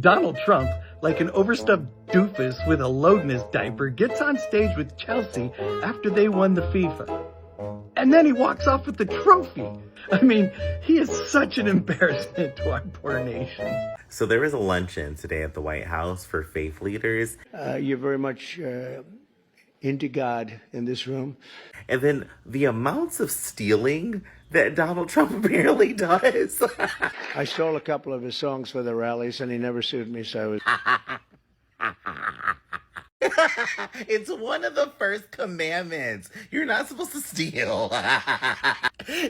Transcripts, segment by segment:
Donald Trump, like an overstuffed doofus with a load in his diaper, gets on stage with Chelsea after they won the FIFA. And then he walks off with the trophy. I mean, he is such an embarrassment to our poor nation. So there was a luncheon today at the White House for faith leaders. You're very much into God in this room. And then the amounts of stealing that Donald Trump apparently does. I stole a couple of his songs for the rallies, and he never sued me, so I was... It's one of the first commandments. You're not supposed to steal.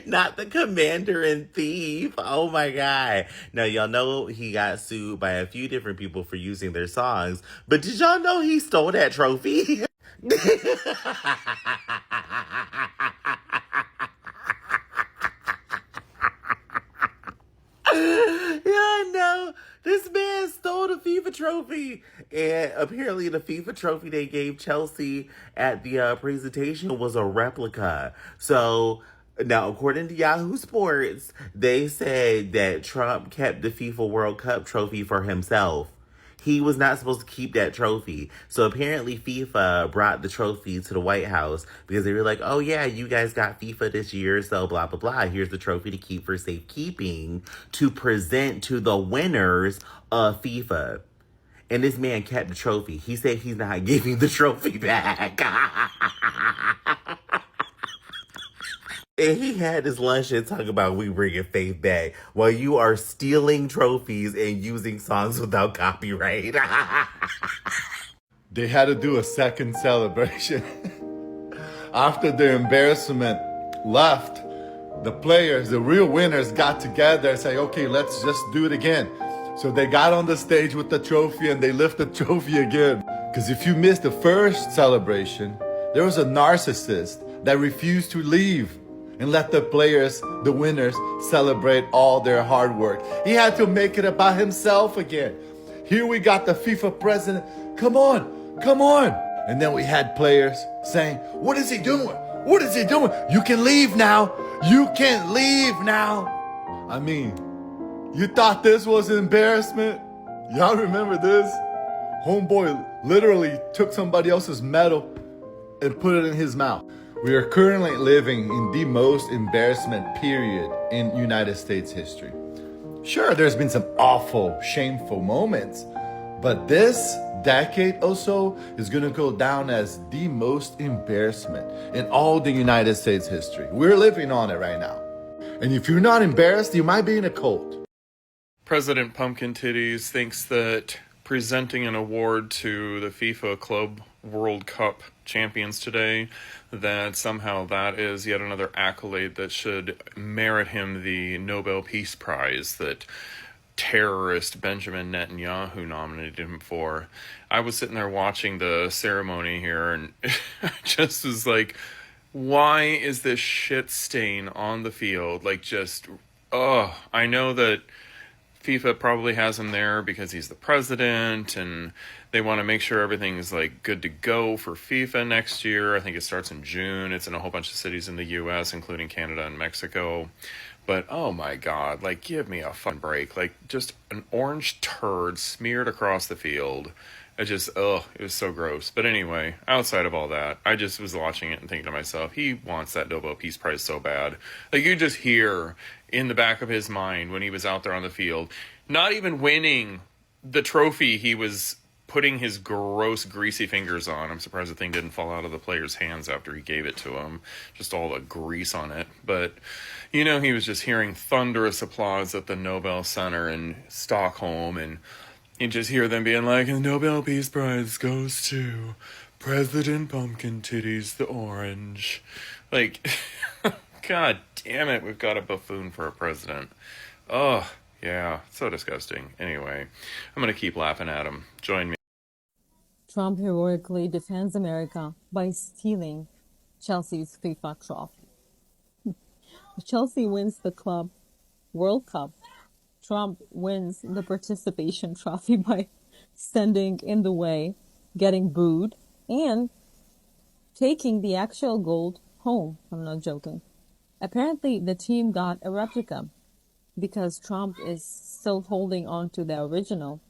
Not the commander and thief. Oh my God. Now, y'all know he got sued by a few different people for using their songs, but did y'all know he stole that trophy? Yeah, no. This man stole the FIFA trophy. And apparently the FIFA trophy they gave Chelsea at the presentation was a replica. So now, according to Yahoo Sports, they said that Trump kept the FIFA World Cup trophy for himself. He was not supposed to keep that trophy. So apparently FIFA brought the trophy to the White House because they were like, oh yeah, you guys got FIFA this year, so blah, blah, blah. Here's the trophy to keep for safekeeping to present to the winners of FIFA. And this man kept the trophy. He said he's not giving the trophy back. And he had his lunch and talk about we bringing faith back while you are stealing trophies and using songs without copyright. They had to do a second celebration. After the embarrassment left, the players, the real winners, got together and say, okay, let's just do it again. So they got on the stage with the trophy and they lift the trophy again. Because if you missed the first celebration, there was a narcissist that refused to leave and let the players, the winners, celebrate all their hard work. He had to make it about himself again. Here we got the FIFA president, come on, come on. And then we had players saying, what is he doing? What is he doing? You can leave now. You can leave now. I mean, you thought this was embarrassment? Y'all remember this? Homeboy literally took somebody else's medal and put it in his mouth. We are currently living in the most embarrassment period in United States history. Sure, there's been some awful, shameful moments, but this decade or so is going to go down as the most embarrassment in all the United States history. We're living on it right now. And if you're not embarrassed, you might be in a cult. President Pumpkin Titties thinks that presenting an award to the FIFA Club World Cup champions today, that somehow that is yet another accolade that should merit him the Nobel Peace Prize that terrorist Benjamin Netanyahu nominated him for. I was sitting there watching the ceremony here and I just was like, why is this shit stain on the field? Like, just, I know that FIFA probably has him there because he's the president and they want to make sure everything's like good to go for FIFA next year. I think it starts in June. It's in a whole bunch of cities in the US, including Canada and Mexico. But oh my God, like, give me a fun break. Like, just an orange turd smeared across the field. It just, it was so gross. But anyway, outside of all that, I just was watching it and thinking to myself, he wants that Nobel Peace Prize so bad. Like, you just hear in the back of his mind when he was out there on the field, not even winning the trophy, he was putting his gross, greasy fingers on. I'm surprised the thing didn't fall out of the player's hands after he gave it to him. Just all the grease on it. But, you know, he was just hearing thunderous applause at the Nobel Center in Stockholm, and you just hear them being like, the Nobel Peace Prize goes to President Pumpkin Titties the Orange. Like, God damn it, we've got a buffoon for a president. Oh, yeah, so disgusting. Anyway, I'm going to keep laughing at him. Join me. Trump heroically defends America by stealing Chelsea's FIFA trophy. Chelsea wins the club World Cup. Trump wins the participation trophy by standing in the way, getting booed, and taking the actual gold home. I'm not joking. Apparently, the team got a replica. because Trump is still holding on to the original,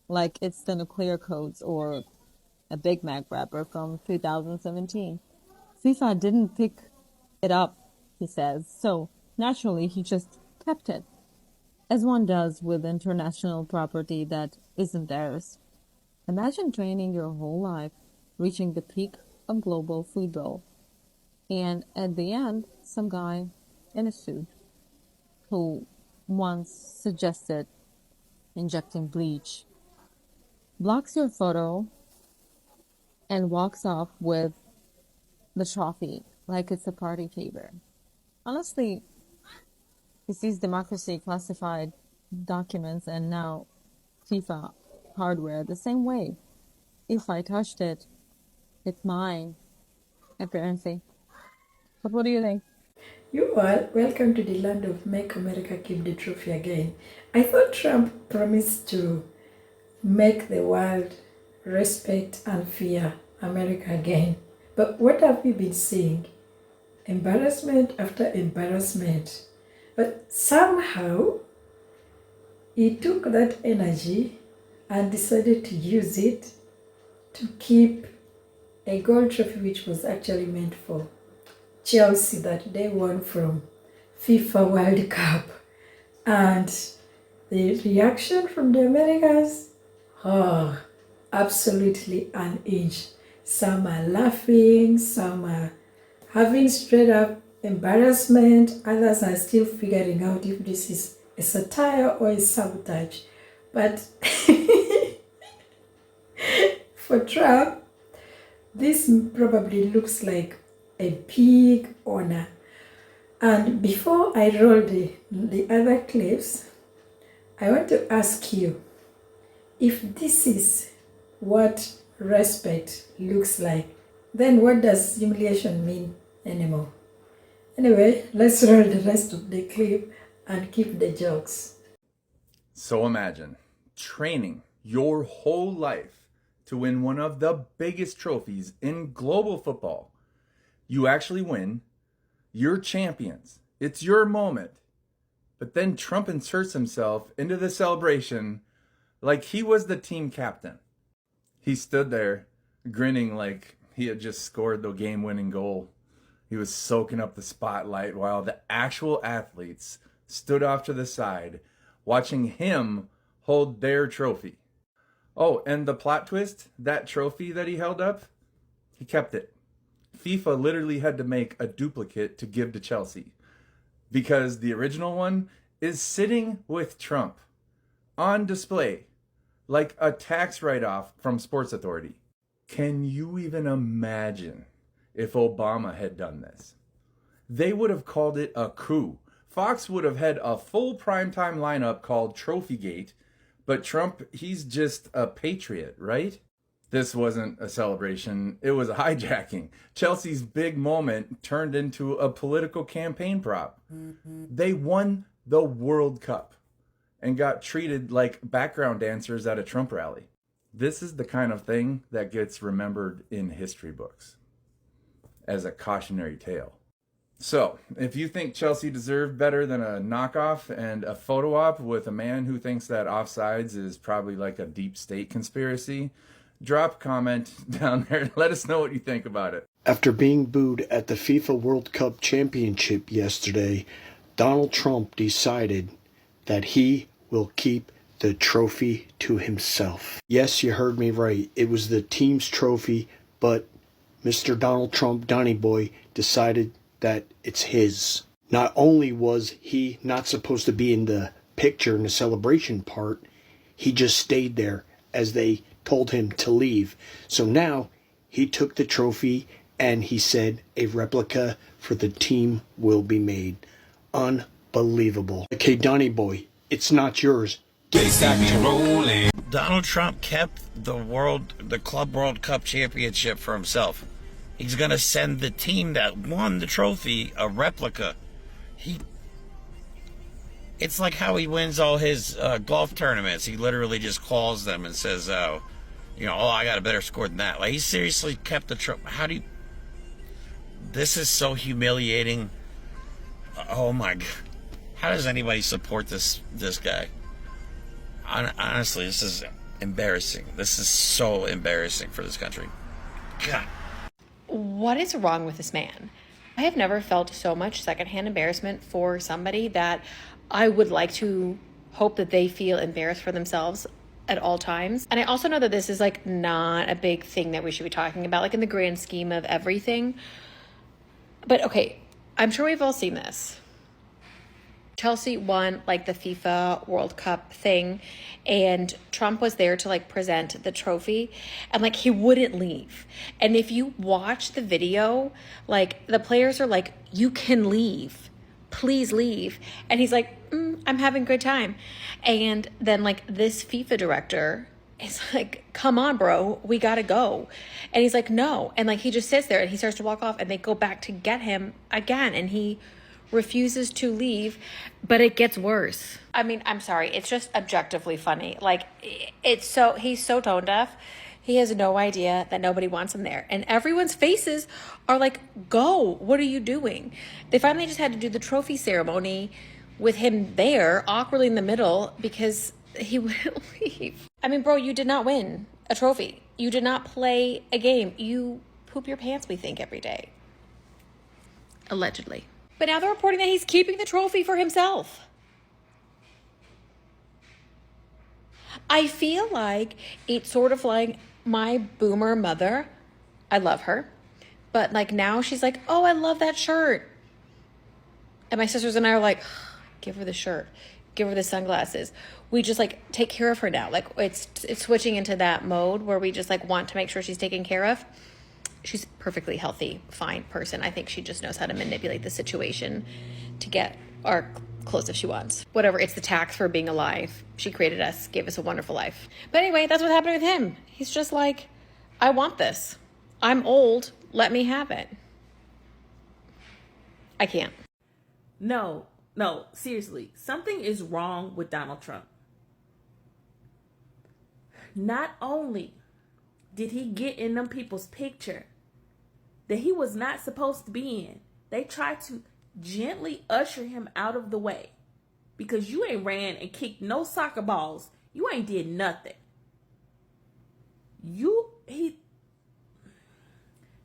like it's the nuclear codes or a Big Mac wrapper from 2017. FIFA didn't pick it up, he says, so naturally he just kept it, as one does with international property that isn't theirs. Imagine training your whole life, reaching the peak of global football, and at the end, some guy in a suit who once suggested injecting bleach blocks your photo and walks off with the trophy like it's a party favor. Honestly, he sees democracy classified documents and now FIFA hardware the same way. If I touched it, it's mine, apparently. But what do you think? You all, welcome to the land of Make America Keep the Trophy Again. I thought Trump promised to make the world respect and fear America again. But what have we been seeing? Embarrassment after embarrassment. But somehow, he took that energy and decided to use it to keep a gold trophy which was actually meant for Chelsea that they won from FIFA World Cup. And the reaction from the Americans, absolutely unhinged. Some are laughing, some are having straight up embarrassment, others are still figuring out if this is a satire or a sabotage. But for Trump, this probably looks like a big honor. And before I roll the other clips, I want to ask you, if this is what respect looks like, then what does humiliation mean anymore? Anyway, let's roll the rest of the clip and keep the jokes. So imagine training your whole life to win one of the biggest trophies in global football. You actually win. You're champions. It's your moment. But then Trump inserts himself into the celebration like he was the team captain. He stood there grinning like he had just scored the game-winning goal. He was soaking up the spotlight while the actual athletes stood off to the side, watching him hold their trophy. Oh, and the plot twist, that trophy that he held up, he kept it. FIFA literally had to make a duplicate to give to Chelsea because the original one is sitting with Trump on display like a tax write-off from Sports Authority. Can you even imagine if Obama had done this? They would have called it a coup. Fox would have had a full primetime lineup called Trophygate, but Trump, he's just a patriot, right? This wasn't a celebration, it was a hijacking. Chelsea's big moment turned into a political campaign prop. They won the World Cup and got treated like background dancers at a Trump rally. This is the kind of thing that gets remembered in history books as a cautionary tale. So, if you think Chelsea deserved better than a knockoff and a photo op with a man who thinks that offsides is probably like a deep state conspiracy, drop a comment down there and let us know what you think about it. After being booed at the FIFA World Cup Championship yesterday, Donald Trump decided that he will keep the trophy to himself. Yes, you heard me right. It was the team's trophy, but Mr. Donald Trump, Donny Boy, decided that it's his. Not only was he not supposed to be in the picture in the celebration part, he just stayed there as they told him to leave. So now he took the trophy and he said a replica for the team will be made. Unbelievable. Okay, Donny Boy, it's not yours. Get back to it. Donald Trump kept the Club World Cup Championship for himself. He's going to send the team that won the trophy a replica. It's like how he wins all his golf tournaments. He literally just calls them and says, I got a better score than that. Like, he seriously kept the trophy. This is so humiliating. Oh my God. How does anybody support this guy? Honestly, this is embarrassing. This is so embarrassing for this country. God. What is wrong with this man? I have never felt so much secondhand embarrassment for somebody that I would like to hope that they feel embarrassed for themselves at all times. And I also know that this is like not a big thing that we should be talking about, like in the grand scheme of everything. But okay, I'm sure we've all seen this. Chelsea won like the FIFA World Cup thing, and Trump was there to like present the trophy, and like he wouldn't leave. And if you watch the video, like the players are like, you can leave, please leave. And he's like, I'm having a good time. And then like this FIFA director is like, come on, bro, we gotta go. And he's like, no. And like he just sits there and he starts to walk off, and they go back to get him again, and he refuses to leave, but it gets worse. I mean, I'm sorry, it's just objectively funny. Like, he's so tone deaf. He has no idea that nobody wants him there. And everyone's faces are like, go, what are you doing? They finally just had to do the trophy ceremony with him there, awkwardly in the middle, because he wouldn't leave. I mean, bro, you did not win a trophy. You did not play a game. You poop your pants, we think, every day. Allegedly. But now they're reporting that he's keeping the trophy for himself. I feel like it's sort of like my boomer mother. I love her. But like now she's like, oh, I love that shirt. And my sisters and I are like, give her the shirt. Give her the sunglasses. We just like take care of her now. Like it's switching into that mode where we just like want to make sure she's taken care of. She's a perfectly healthy, fine person. I think she just knows how to manipulate the situation to get our clothes if she wants. Whatever, it's the tax for being alive. She created us, gave us a wonderful life. But anyway, that's what's happening with him. He's just like, I want this. I'm old. Let me have it. I can't. No, seriously. Something is wrong with Donald Trump. Not only did he get in them people's picture that he was not supposed to be in, they tried to gently usher him out of the way because you ain't ran and kicked no soccer balls. You ain't did nothing. They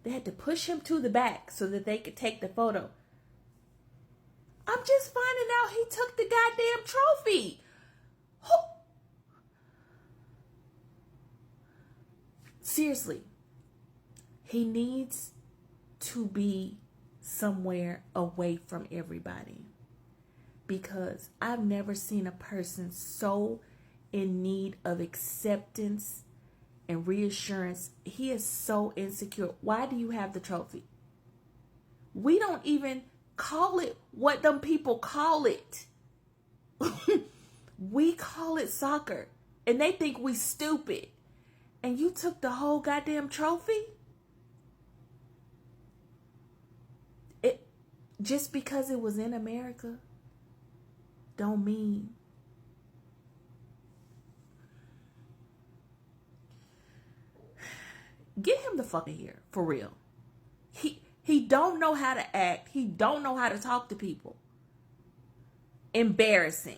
had to push him to the back so that they could take the photo. I'm just finding out he took the goddamn trophy. Seriously, he needs to be somewhere away from everybody, because I've never seen a person so in need of acceptance and reassurance. He is so insecure. Why do you have the trophy? We don't even call it what them people call it. We call it soccer, and they think we stupid. And you took the whole goddamn trophy? Just because it was in America don't mean get him the fuck out of here, for real. He don't know how to act. He don't know how to talk to people. Embarrassing.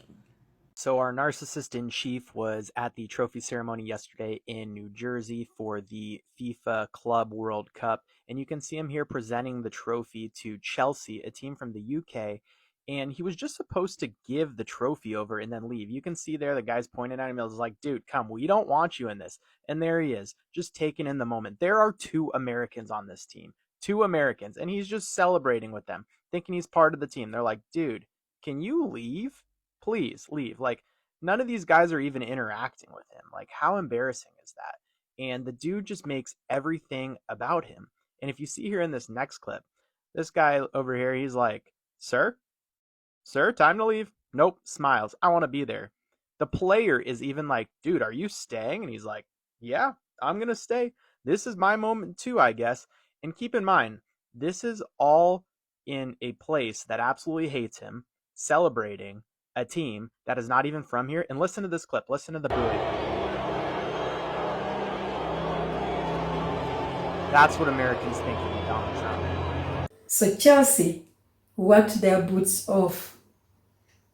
So our narcissist in chief was at the trophy ceremony yesterday in New Jersey for the FIFA Club World Cup. And you can see him here presenting the trophy to Chelsea, a team from the UK. And he was just supposed to give the trophy over and then leave. You can see there the guy's pointing at him. He was like, dude, come, we don't want you in this. And there he is, just taking in the moment. There are 2 Americans on this team, 2 Americans. And he's just celebrating with them, thinking he's part of the team. They're like, dude, can you leave? Please leave. Like, none of these guys are even interacting with him. Like, how embarrassing is that? And the dude just makes everything about him. And if you see here in this next clip, this guy over here, he's like, sir, time to leave. Nope, smiles. I want to be there. The player is even like, dude, are you staying? And he's like, yeah, I'm going to stay. This is my moment too, I guess. And keep in mind, this is all in a place that absolutely hates him, celebrating a team that is not even from here. And listen to this clip. Listen to the booing. That's what Americans think of Donald Trump. So Chelsea worked their boots off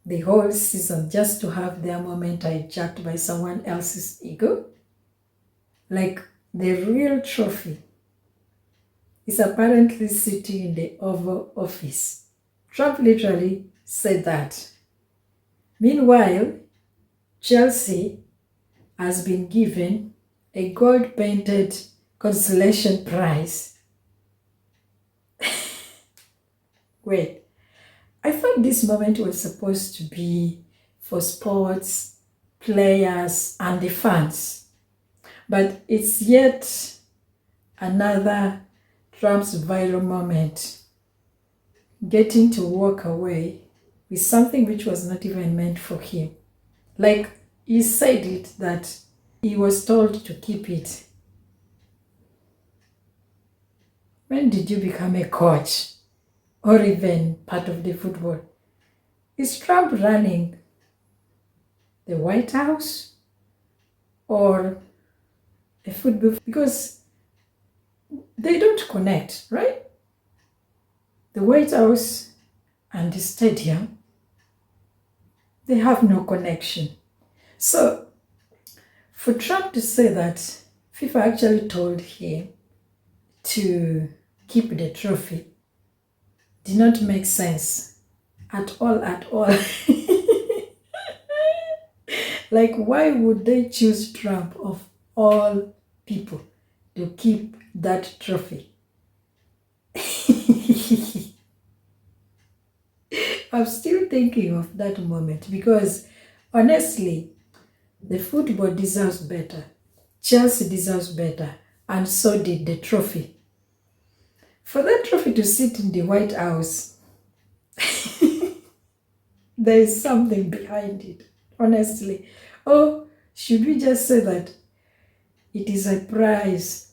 the whole season just to have their moment hijacked by someone else's ego? Like the real trophy is apparently sitting in the Oval Office. Trump literally said that. Meanwhile, Chelsea has been given a gold-painted consolation prize. Wait, I thought this moment was supposed to be for sports, players, and the fans. But it's yet another Trump's viral moment, getting to walk away with something which was not even meant for him. Like, he said it that he was told to keep it. When did you become a coach or even part of the football? Is Trump running the White House or a football? Because they don't connect, right? The White House and the stadium, they have no connection. So for Trump to say that FIFA actually told him to keep the trophy did not make sense at all. Like, why would they choose Trump of all people to keep that trophy? I'm still thinking of that moment because honestly, the football deserves better. Chelsea deserves better. And so did the trophy. For that trophy to sit in the White House, there is something behind it, honestly. Or should we just say that it is a price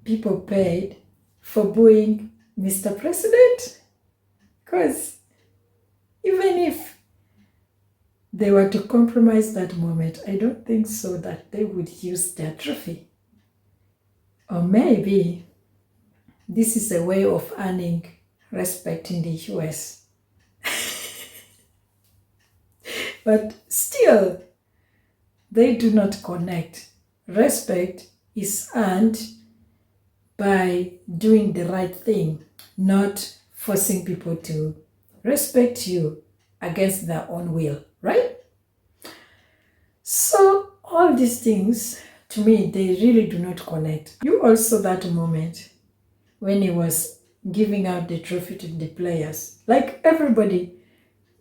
people paid for booing Mr. President? Because even if they were to compromise that moment, I don't think so that they would use their trophy. Or maybe this is a way of earning respect in the US. But still, they do not connect. Respect is earned by doing the right thing, not forcing people to respect you against their own will, right? So all these things, to me, they really do not connect. You also that moment when he was giving out the trophy to the players, like everybody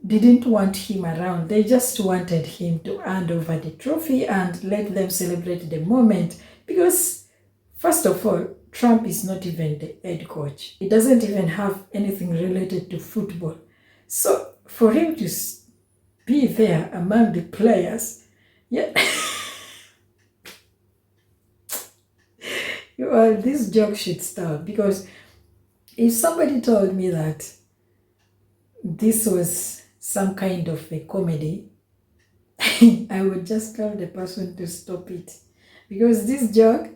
didn't want him around. They just wanted him to hand over the trophy and let them celebrate the moment because, first of all, Trump is not even the head coach. He doesn't even have anything related to football. So for him to be there among the players, yeah. Well, this joke should stop because if somebody told me that this was some kind of a comedy, I would just tell the person to stop it because this joke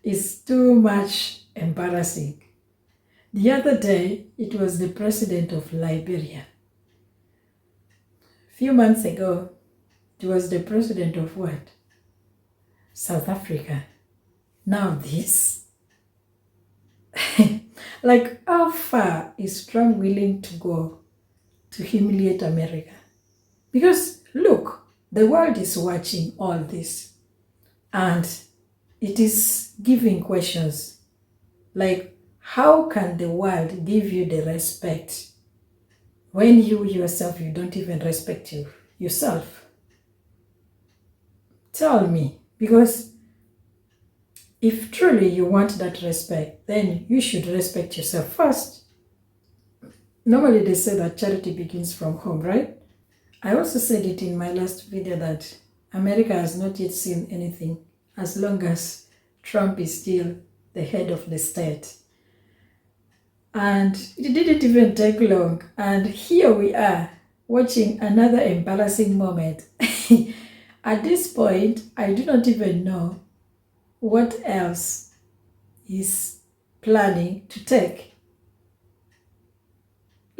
is too much embarrassing. The other day, it was the president of Liberia. A few months ago, it was the president of what? South Africa. Now this. Like, how far is Trump willing to go to humiliate America? Because look, the world is watching all this and it is giving questions like, how can the world give you the respect when you yourself, you don't even respect yourself? Tell me, because if truly you want that respect, then you should respect yourself first. Normally they say that charity begins from home, right? I also said it in my last video that America has not yet seen anything as long as Trump is still the head of the state. And it didn't even take long. And here we are watching another embarrassing moment. At this point, I do not even know what else he's planning to take.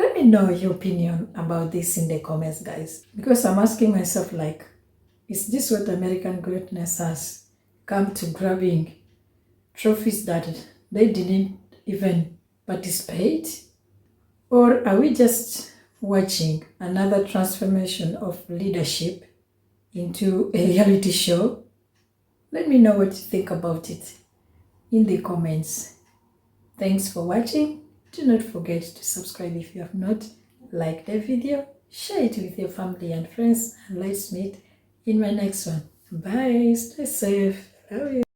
Let me know your opinion about this in the comments, guys. Because I'm asking myself, like, is this what American greatness has come to, grabbing trophies that they didn't even participate? Or are we just watching another transformation of leadership into a reality show? Let me know what you think about it in the comments. Thanks for watching. Do not forget to subscribe if you have not. Like the video, share it with your family and friends, and let's meet in my next one. Bye. Stay safe. Love you.